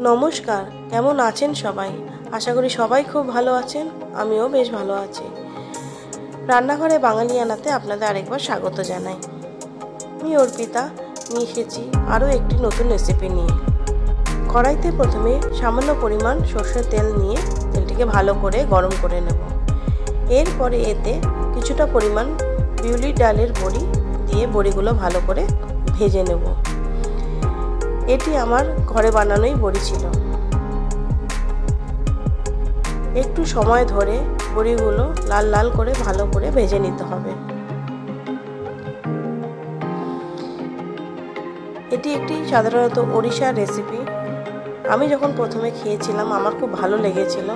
নমস্কার, কেমন আছেন সবাই? আশা করি সবাই খুব ভালো আছেন। আমিও বেশ ভালো আছি। রান্নাঘরে বাঙালিয়ানাতে আপনাদের আরেকবার স্বাগত জানাই। আমি অর্পিতা নিয়ে এসেছি আরও একটি নতুন রেসিপি নিয়ে। কড়াইতে প্রথমে সামান্য পরিমাণ সর্ষের তেল নিয়ে তেলটিকে ভালো করে গরম করে নেব। এরপরে এতে কিছুটা পরিমাণ বিউলির ডালের বড়ি দিয়ে বড়িগুলো ভালো করে ভেজে নেব। এটি আমার ঘরে বানানোই বড়ি ছিল। একটু সময় ধরে বড়িগুলো লাল লাল করে ভালো করে ভেজে নিতে হবে। এটি একটি সাধারণত ওড়িশার রেসিপি। আমি যখন প্রথমে খেয়েছিলাম আমার খুব ভালো লেগেছিল,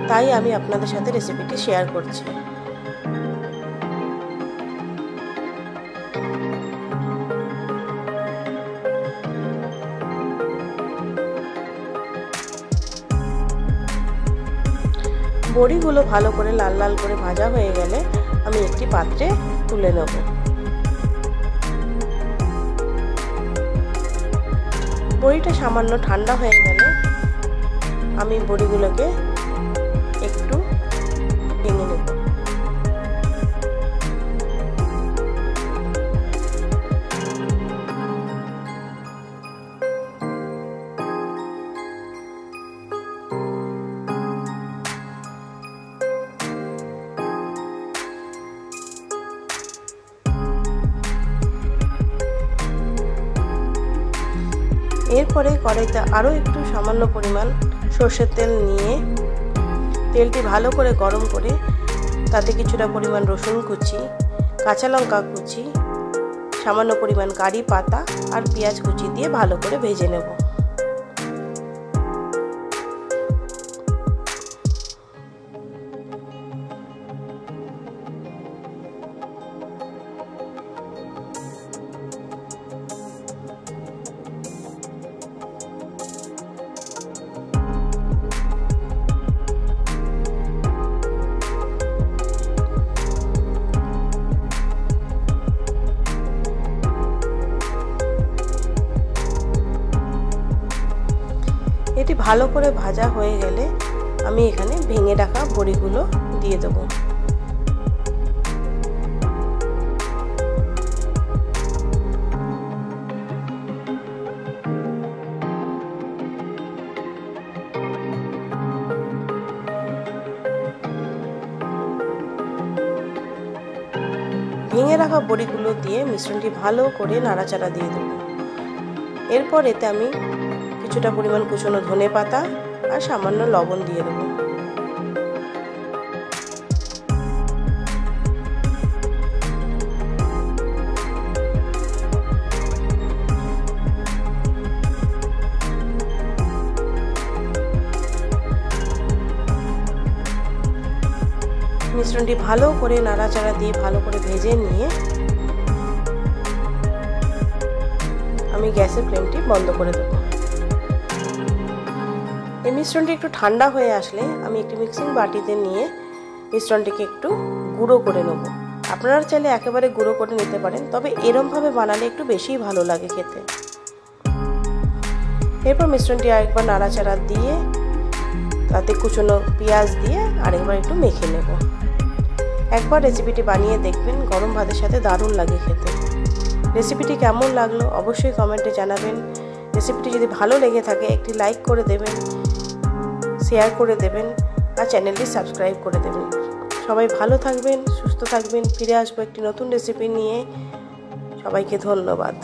তাই আমি আপনাদের সাথে রেসিপিটি শেয়ার করছি। বড়িগুলো ভালো করে লাল লাল করে ভাজা হয়ে গেলে আমি একটি পাত্রে তুলে নেব। বড়িটা সামান্য ঠান্ডা হয়ে গেলে আমি বড়িগুলোকে একটু ভেঙে নেব। এরপরে কড়াইতে আরও একটু সামান্য পরিমাণ সর্ষের তেল নিয়ে তেলটি ভালো করে গরম করে তাতে কিছুটা পরিমাণ রসুন কুচি, কাঁচা লঙ্কা কুচি, সামান্য পরিমাণ কারি পাতা আর পেঁয়াজ কুচি দিয়ে ভালো করে ভেজে নেব। এটি ভালো করে ভাজা হয়ে গেলে আমি এখানে ভেঙে রাখা বড়িগুলো দিয়ে দেব। ভেঙে রাখা বড়িগুলো দিয়ে মিশ্রণটি ভালো করে নাড়াচাড়া দিয়ে দেব। এরপর এতে আমি কিছুটা পরিমাণ কুচনো ধনে পাতা আর সামান্য লবণ দিয়ে দেবো। মিশ্রণটি ভালো করে নাড়াচাড়া দিয়ে ভালো করে ভেজে নিয়ে আমি গ্যাসের ফ্লেমটি বন্ধ করে দেবো। এই মিশ্রণটি একটু ঠান্ডা হয়ে আসলে আমি একটি মিক্সিং বাটিতে নিয়ে মিশ্রণটিকে একটু গুঁড়ো করে নেব। আপনারা চাইলে একেবারে গুঁড়ো করে নিতে পারেন, তবে এরমভাবে বানালে একটু বেশিই ভালো লাগে খেতে। এরপর মিশ্রণটি আরেকবার নাড়াচাড়া দিয়ে তাতে কুচনো পেঁয়াজ দিয়ে আরেকবার একটু মেখে নেব। একবার রেসিপিটি বানিয়ে দেখবেন, গরম ভাতের সাথে দারুণ লাগে খেতে। রেসিপিটি কেমন লাগলো অবশ্যই কমেন্টে জানাবেন। রেসিপিটি যদি ভালো লেগে থাকে একটি লাইক করে দেবেন, শেয়ার করে দেবেন আর চ্যানেলটি সাবস্ক্রাইব করে দেবেন। সবাই ভালো থাকবেন, সুস্থ থাকবেন। ফিরে আসবো একটি নতুন রেসিপি নিয়ে। সবাইকে ধন্যবাদ।